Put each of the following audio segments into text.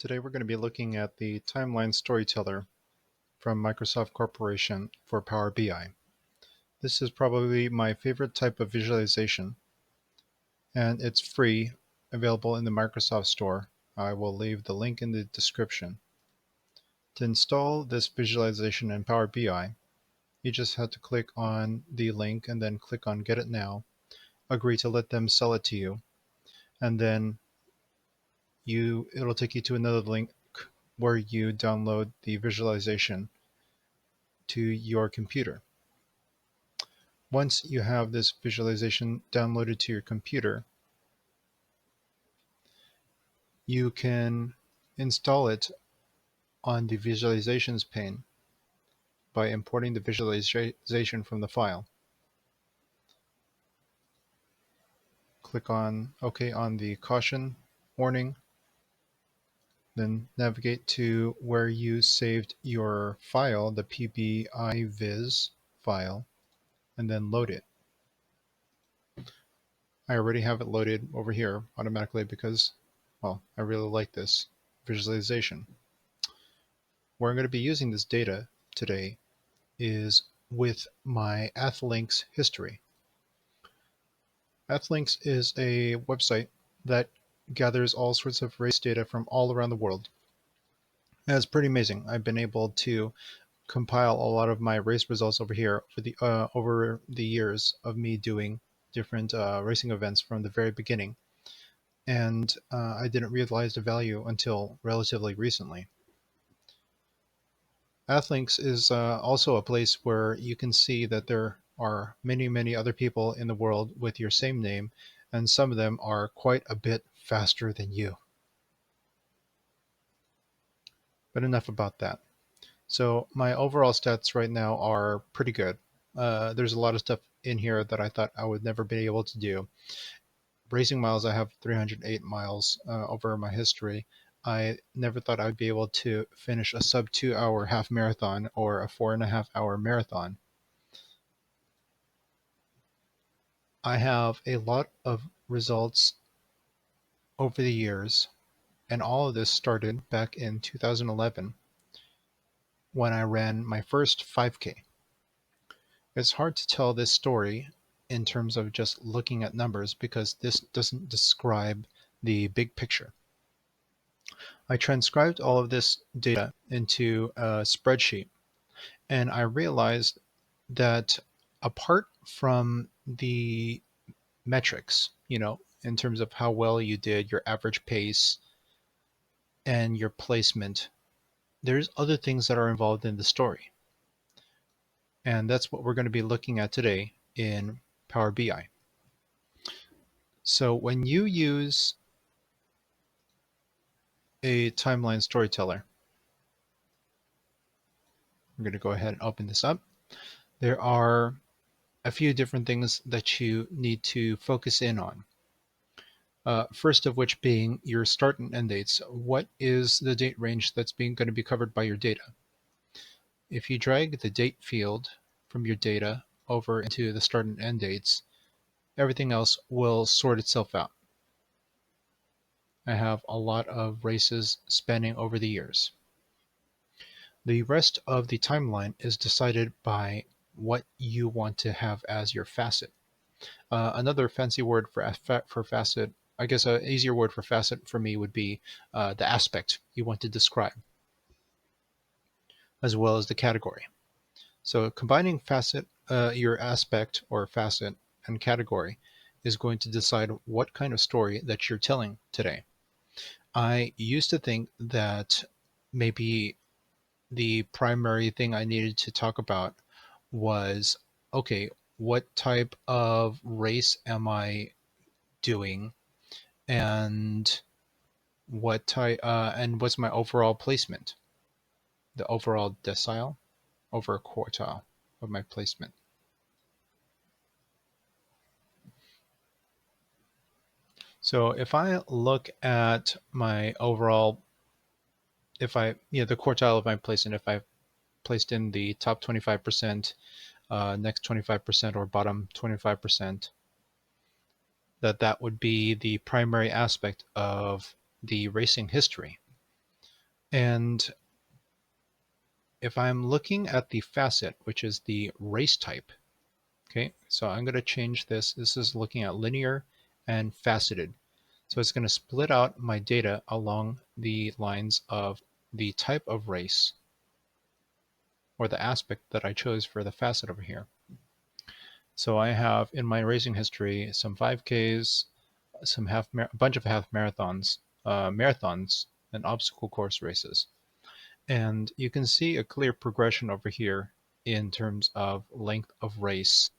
Today we're going to be looking at the Timeline Storyteller from Microsoft Corporation for Power BI. This is probably my favorite type of visualization, and it's free, available in the Microsoft Store. I will leave the link in the description. To install this visualization in Power BI, you just have to click on the link and then click on Get It Now, agree to let them sell it to you, and then it'll take you to another link where you download the visualization to your computer. Once you have this visualization downloaded to your computer, you can install it on the visualizations pane by importing the visualization from the file. Click on OK on the caution warning, then navigate to where you saved your file, the PBIViz file, and then load it. I already have it loaded over here automatically because, well, I really like this visualization. Where I'm going to be using this data today is with my AthLinks history. AthLinks is a website that gathers all sorts of race data from all around the world. And it's pretty amazing. I've been able to compile a lot of my race results over here for over the years of me doing different racing events from the very beginning. And I didn't realize the value until relatively recently. AthLinks is also a place where you can see that there are many other people in the world with your same name, and some of them are quite a bit faster than you. But enough about that. So my overall stats right now are pretty good. There's a lot of stuff in here that I thought I would never be able to do. Racing miles, I have 308 miles over my history. I never thought I'd be able to finish a sub 2-hour half marathon or a 4.5-hour marathon. I have a lot of results over the years, and all of this started back in 2011 when I ran my first 5K. It's hard to tell this story in terms of just looking at numbers because this doesn't describe the big picture. I transcribed all of this data into a spreadsheet, and I realized that apart from the metrics, in terms of how well you did, your average pace, and your placement, there's other things that are involved in the story. And that's what we're going to be looking at today in Power BI. So when you use a timeline storyteller, I'm going to go ahead and open this up. There are a few different things that you need to focus in on. First of which being your start and end dates. What is the date range that's going to be covered by your data? If you drag the date field from your data over into the start and end dates, everything else will sort itself out. I have a lot of races spanning over the years. The rest of the timeline is decided by what you want to have as your facet. Another fancy word for facet, I guess an easier word for facet for me would be the aspect you want to describe, as well as the category. So combining facet, your aspect or facet and category is going to decide what kind of story that you're telling today. I used to think that maybe the primary thing I needed to talk about was, okay, what type of race am I doing, and what type, and what's my overall placement, the overall decile over quartile of my placement. So if I look at my overall, the quartile of my placement, if I placed in the top 25%, next 25%, or bottom 25%, that would be the primary aspect of the racing history. And if I'm looking at the facet, which is the race type, okay, so I'm going to change this. This is looking at linear and faceted. So it's going to split out my data along the lines of the type of race or the aspect that I chose for the facet over here. So I have in my racing history some 5Ks, a bunch of half marathons, and obstacle course races. And you can see a clear progression over here in terms of length of race,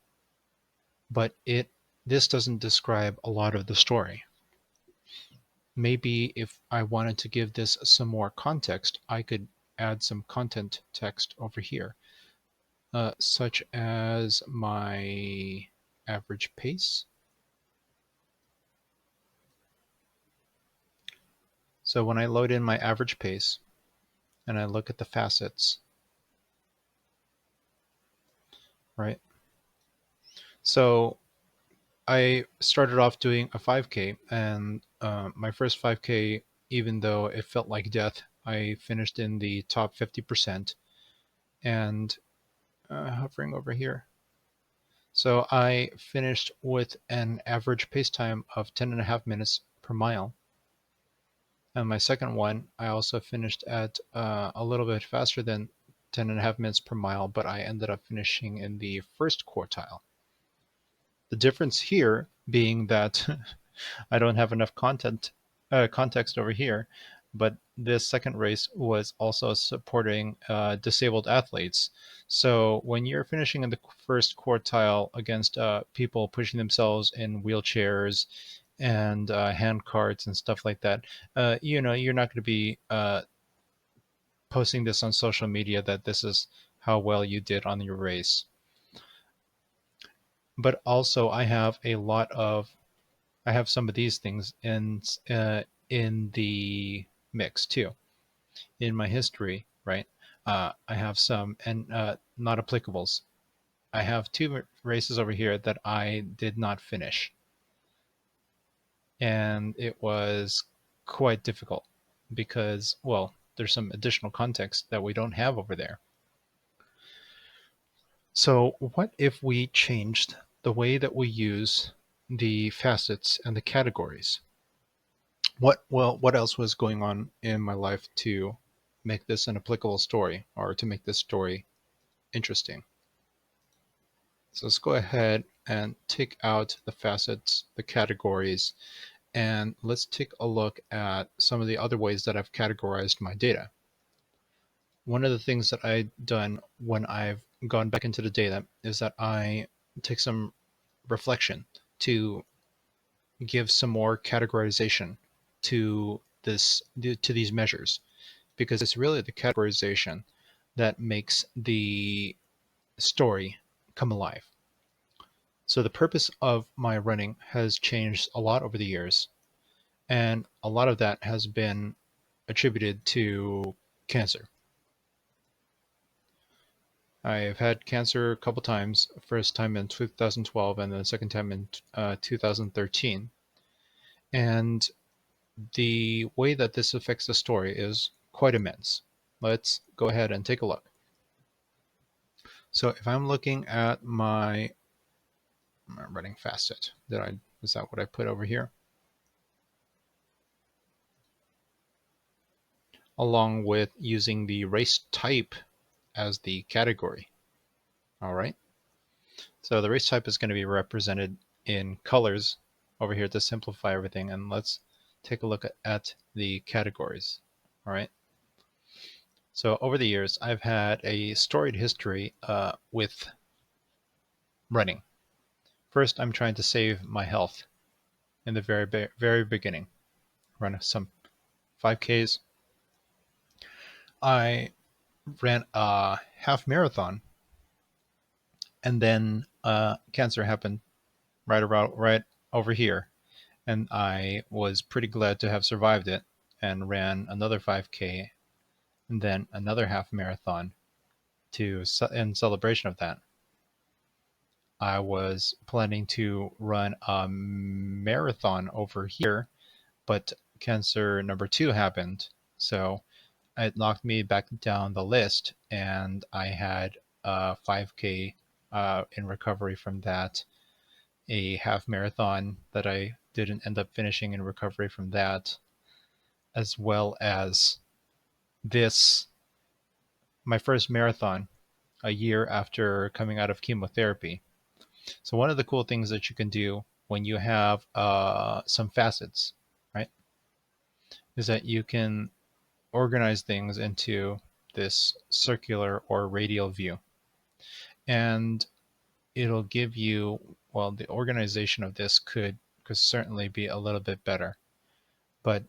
but this doesn't describe a lot of the story. Maybe if I wanted to give this some more context, I could add some content text over here, such as my average pace. So when I load in my average pace and I look at the facets, right? So I started off doing a 5K, and my first 5K, even though it felt like death, I finished in the top 50%. And hovering over here. So I finished with an average pace time of 10.5 minutes per mile. And my second one, I also finished at a little bit faster than 10.5 minutes per mile, but I ended up finishing in the first quartile. The difference here being that I don't have enough context over here, but this second race was also supporting disabled athletes. So when you're finishing in the first quartile against people pushing themselves in wheelchairs and hand carts and stuff like that, you're not going to be posting this on social media that this is how well you did on your race. But also, I have some of these things in the mix too. In my history, right? I have some and not applicables. I have two races over here that I did not finish, and it was quite difficult because, well, there's some additional context that we don't have over there. So what if we changed the way that we use the facets and the categories? What else was going on in my life to make this an applicable story or to make this story interesting? So let's go ahead and take out the facets, the categories, and let's take a look at some of the other ways that I've categorized my data. One of the things that I've done when I've gone back into the data is that I take some reflection to give some more categorization to these measures, because it's really the categorization that makes the story come alive. So the purpose of my running has changed a lot over the years, and a lot of that has been attributed to cancer. I've had cancer a couple times, first time in 2012 and then the second time in 2013. And the way that this affects the story is quite immense. Let's go ahead and take a look. So if I'm looking at my running facet, is that what I put over here? Along with using the race type as the category. All right. So the race type is going to be represented in colors over here to simplify everything. And let's take a look at the categories. All right. So over the years, I've had a storied history with running. First, I'm trying to save my health in the very beginning. Run some 5Ks. I ran a half marathon, and then cancer happened right over here, and I was pretty glad to have survived it and ran another 5K and then another half marathon in celebration of that. I was planning to run a marathon over here, but cancer number 2 happened. So it knocked me back down the list, and I had 5K in recovery from that, a half marathon that I didn't end up finishing in recovery from that, as well as this, my first marathon a year after coming out of chemotherapy. So one of the cool things that you can do when you have some facets, right, is that you can organize things into this circular or radial view. And it'll give you, well, the organization of this could certainly be a little bit better. But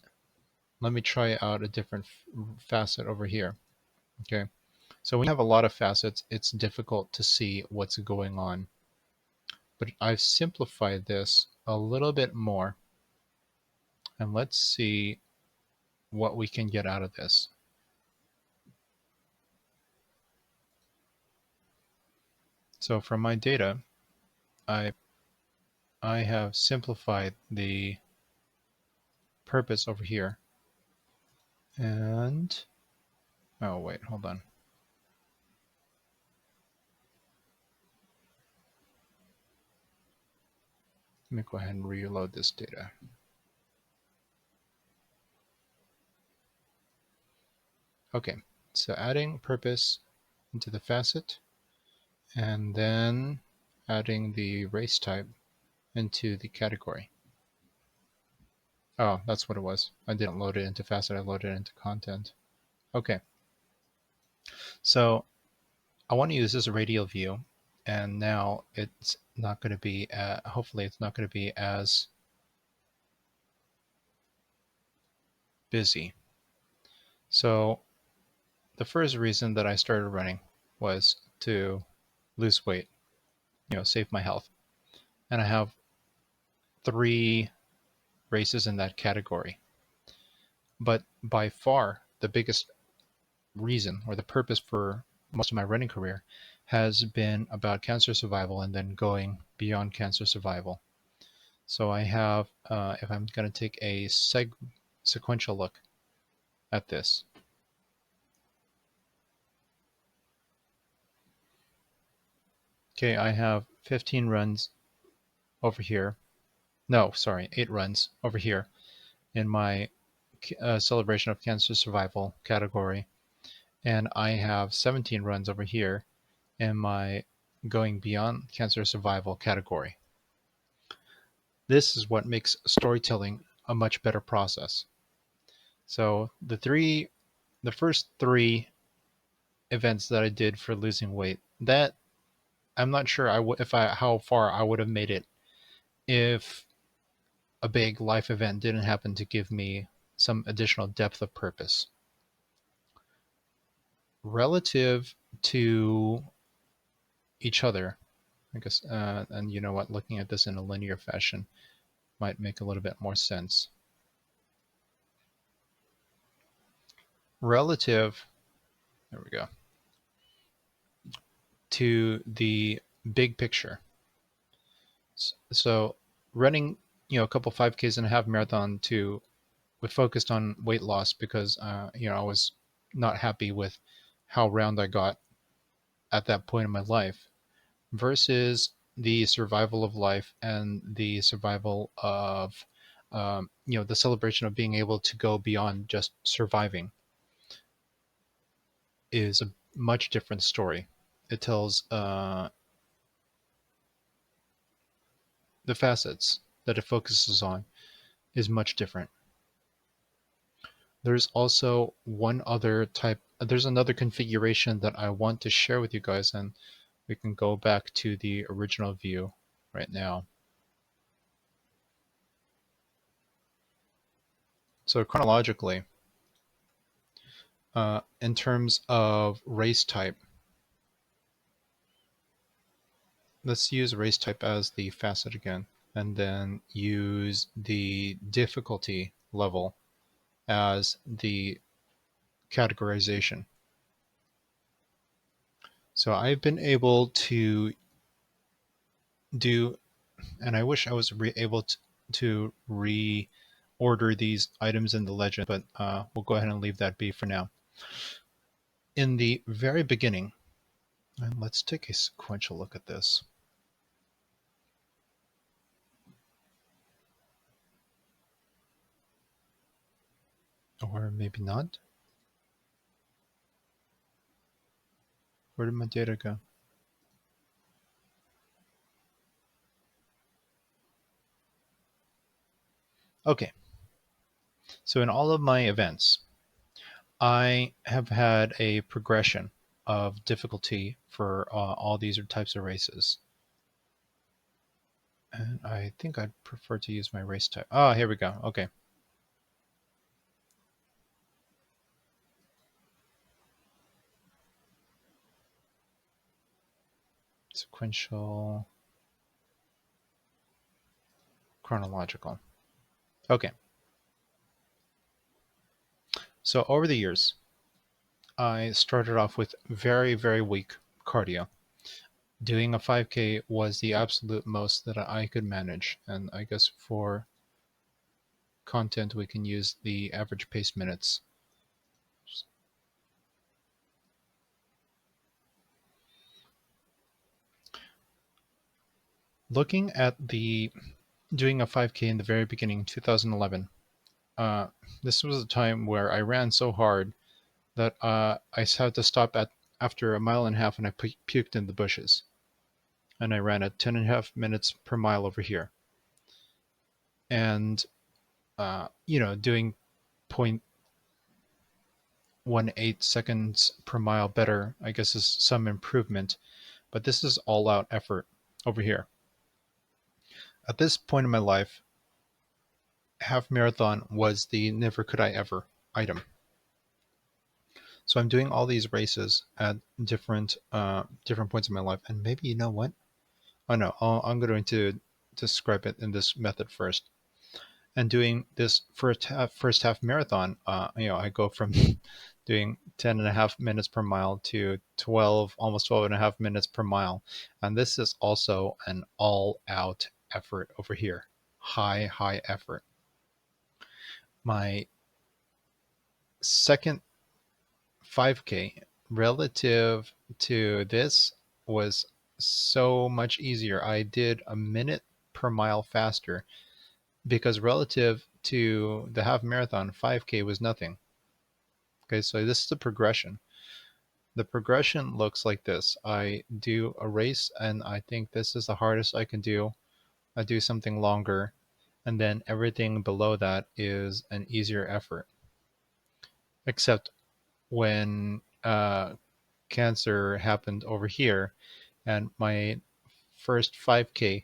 let me try out a different facet over here. Okay. So when you have a lot of facets, it's difficult to see what's going on. But I've simplified this a little bit more. And let's see what we can get out of this. So from my data, I have simplified the purpose over here. And, oh wait, hold on. Let me go ahead and reload this data. Okay, so adding purpose into the facet, and then adding the race type into the category. Oh, that's what it was. I didn't load it into facet, I loaded it into content. Okay, so I want to use this radial view, and now it's not going to be, hopefully it's not going to be as busy. So the first reason that I started running was to lose weight, save my health. And I have 3 races in that category. But by far, the biggest reason or the purpose for most of my running career has been about cancer survival and then going beyond cancer survival. So I have, if I'm going to take a sequential look at this, okay, I have 15 runs over here. No, sorry, 8 runs over here in my celebration of cancer survival category. And I have 17 runs over here in my going beyond cancer survival category. This is what makes storytelling a much better process. So the first 3 events that I did for losing weight, that I'm not sure how far I would have made it if a big life event didn't happen to give me some additional depth of purpose. Relative to each other, I guess, and you know what, looking at this in a linear fashion might make a little bit more sense. Relative, there we go, to the big picture. So running, a couple 5Ks and a half marathon we focused on weight loss because, I was not happy with how round I got at that point in my life, versus the survival of life and the survival of, the celebration of being able to go beyond just surviving is a much different story. It tells the facets that it focuses on is much different. There's also there's another configuration that I want to share with you guys, and we can go back to the original view right now. So chronologically, in terms of race type, let's use race type as the facet again, and then use the difficulty level as the categorization. So I've been able to do, and I wish I was able to reorder these items in the legend, but we'll go ahead and leave that be for now. In the very beginning, and let's take a sequential look at this. Or maybe not. Where did my data go? Okay, so in all of my events, I have had a progression of difficulty for all these types of races. And I think I'd prefer to use my race type. Oh, here we go. Okay. Sequential, chronological. Okay. So over the years, I started off with very, very weak cardio. Doing a 5K was the absolute most that I could manage. And I guess for content, we can use the average pace minutes. Looking at the doing a 5K in the very beginning, 2011, this was a time where I ran so hard that I had to stop at after a mile and a half and I puked in the bushes. And I ran at 10.5 minutes per mile over here. And, doing 0.18 seconds per mile better, I guess, is some improvement. But this is all out effort over here. At this point in my life, half marathon was the never could I ever item. So I'm doing all these races at different points in my life, and maybe you know what? Oh no, I'm going to describe it in this method first. And doing this first half marathon, I go from doing 10.5 minutes per mile to 12, almost 12.5 minutes per mile, and this is also an all-out effort over here, high effort. My second 5K relative to this was so much easier. I did a minute per mile faster because relative to the half marathon, 5K was nothing. Okay, so this is the progression. The progression looks like this. I do a race, and I think this is the hardest I can do. I do something longer, and then everything below that is an easier effort. Except when cancer happened over here, and my first 5K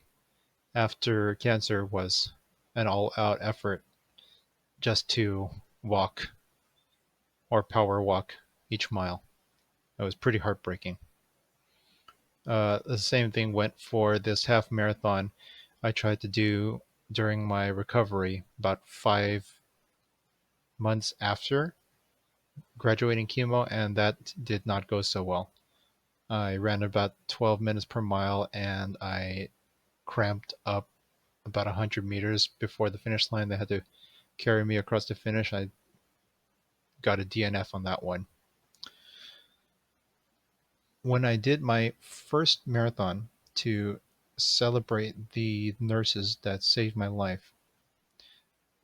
after cancer was an all out effort just to walk or power walk each mile. It was pretty heartbreaking. The same thing went for this half marathon I tried to do during my recovery about 5 months after graduating chemo, and that did not go so well. I ran about 12 minutes per mile and I cramped up about 100 meters before the finish line. They had to carry me across the finish. I got a DNF on that one. When I did my first marathon to celebrate the nurses that saved my life,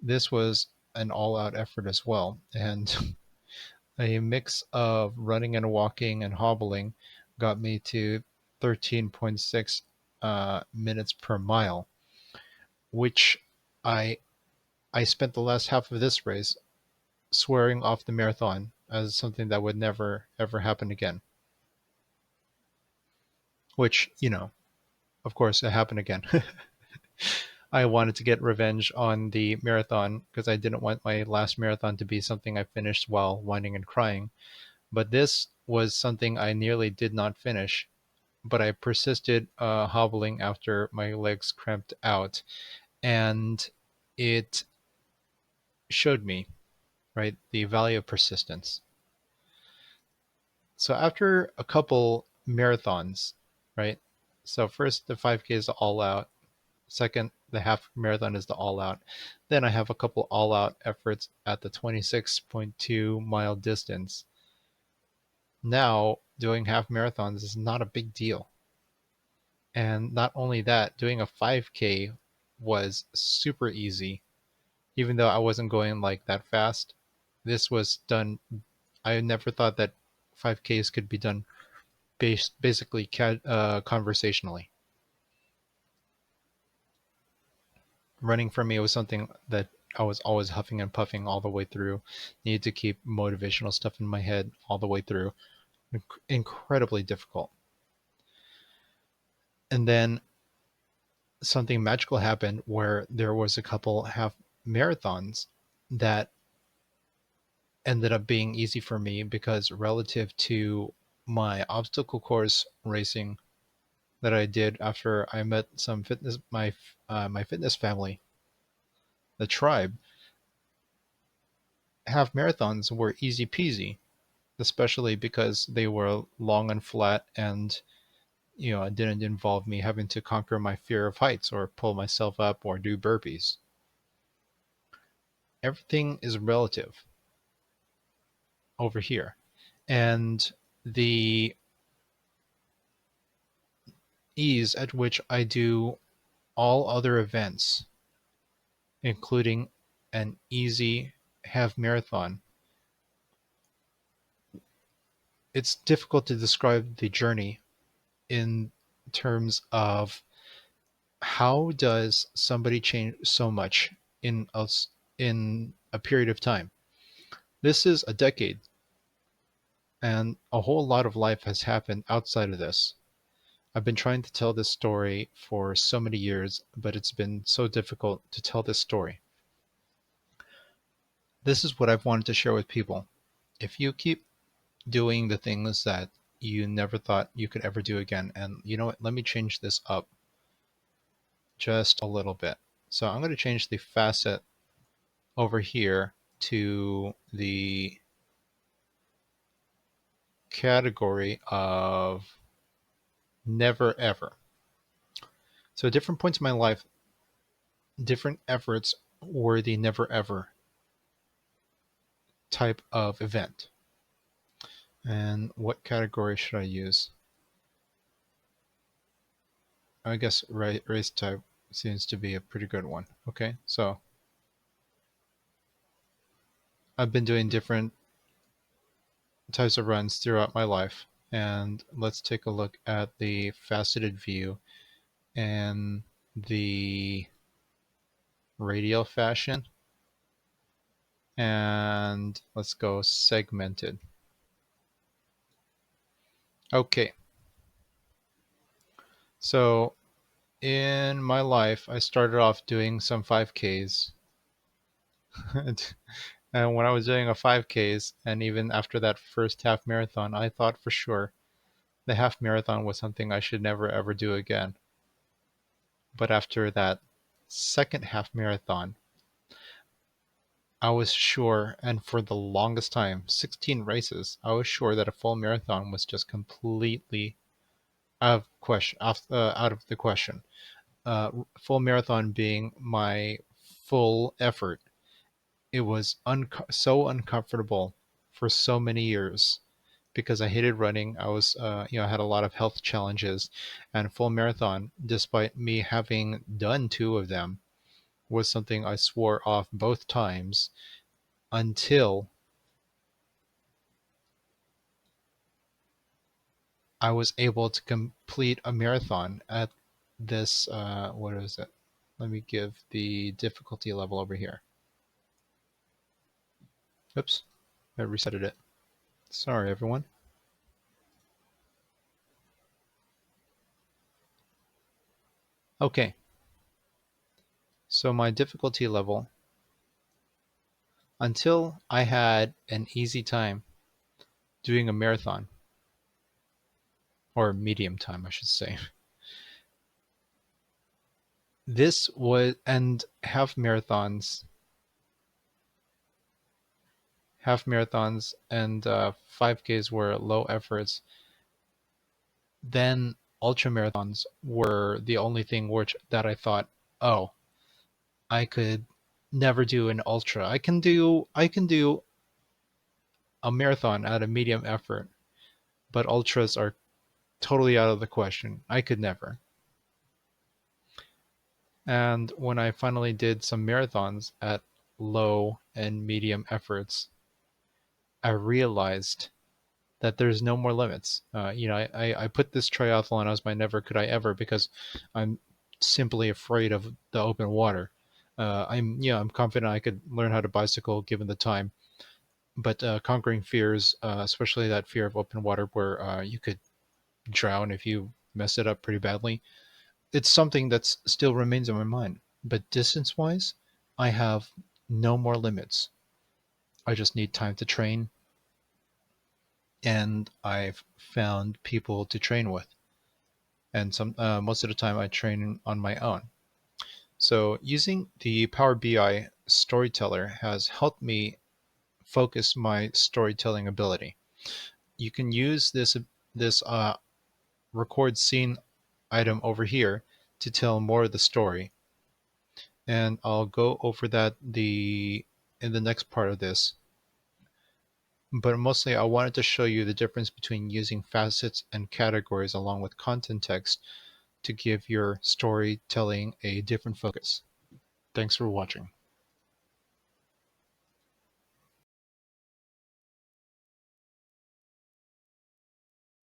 this was an all out effort as well. And a mix of running and walking and hobbling got me to 13.6 minutes per mile, which I I spent the last half of this race swearing off the marathon as something that would never ever happen again. Which, of course, it happened again. I wanted to get revenge on the marathon because I didn't want my last marathon to be something I finished while whining and crying. But this was something I nearly did not finish, but I persisted hobbling after my legs cramped out. And it showed me, right, the value of persistence. So after a couple marathons, right? So first the 5K is the all out. Second, the half marathon is the all out. Then I have a couple all out efforts at the 26.2 mile distance. Now, doing half marathons is not a big deal. And not only that, doing a 5K was super easy, even though I wasn't going like that fast. This was done. I never thought that 5Ks could be done basically conversationally. Running for me was something that I was always huffing and puffing all the way through. Needed to keep motivational stuff in my head all the way through. Incredibly difficult. And then something magical happened where there was a couple half marathons that ended up being easy for me because relative to my obstacle course racing that I did after I met some fitness my fitness family, the tribe, half marathons were easy peasy, especially because they were long and flat and it didn't involve me having to conquer my fear of heights or pull myself up or do burpees. Everything is relative over here. And the ease at which I do all other events, including an easy half marathon, it's difficult to describe the journey in terms of how does somebody change so much in a period of time. This is a decade, and a whole lot of life has happened outside of this. I've been trying to tell this story for so many years, but it's been so difficult to tell this story. This is what I've wanted to share with people. If you keep doing the things that you never thought you could ever do again, and you know what, let me change this up just a little bit. So I'm going to change the facet over here to the category of never ever. So at different points in my life, different efforts were the never ever type of event. And what category should I use? I guess race type seems to be a pretty good one. Okay, so I've been doing different types of runs throughout my life. And let's take a look at the faceted view and the radial fashion. And let's go segmented. Okay. So in my life, I started off doing some 5Ks. And when I was doing a 5Ks, and even after that first half marathon, I thought for sure the half marathon was something I should never ever do again. But after that second half marathon, I was sure, and for the longest time, 16 races, I was sure that a full marathon was just completely out of the question. Full marathon being my full effort. It was so uncomfortable for so many years because I hated running. I was, I had a lot of health challenges, and full marathon, despite me having done two of them, was something I swore off both times until I was able to complete a marathon at this. What is it? Let me give the difficulty level over here. Oops, I resetted it. Sorry, everyone. Okay, so my difficulty level, until I had an easy time doing a marathon, or medium time, I should say. This was, and half marathons and 5Ks were low efforts. Then ultra marathons were the only thing that I thought, oh, I could never do an ultra. I can do a marathon at a medium effort, but ultras are totally out of the question. I could never. And when I finally did some marathons at low and medium efforts, I realized that there's no more limits. I put this triathlon as my never could I ever because I'm simply afraid of the open water. I'm confident I could learn how to bicycle given the time, but conquering fears, especially that fear of open water where you could drown if you mess it up pretty badly, it's something that still remains in my mind. But distance wise, I have no more limits. I just need time to train, and I've found people to train with. And most of the time I train on my own. So using the Power BI Storyteller has helped me focus my storytelling ability. You can use this record scene item over here to tell more of the story, and I'll go over that in the next part of this. But mostly I wanted to show you the difference between using facets and categories along with content text to give your storytelling a different focus. Thanks for watching.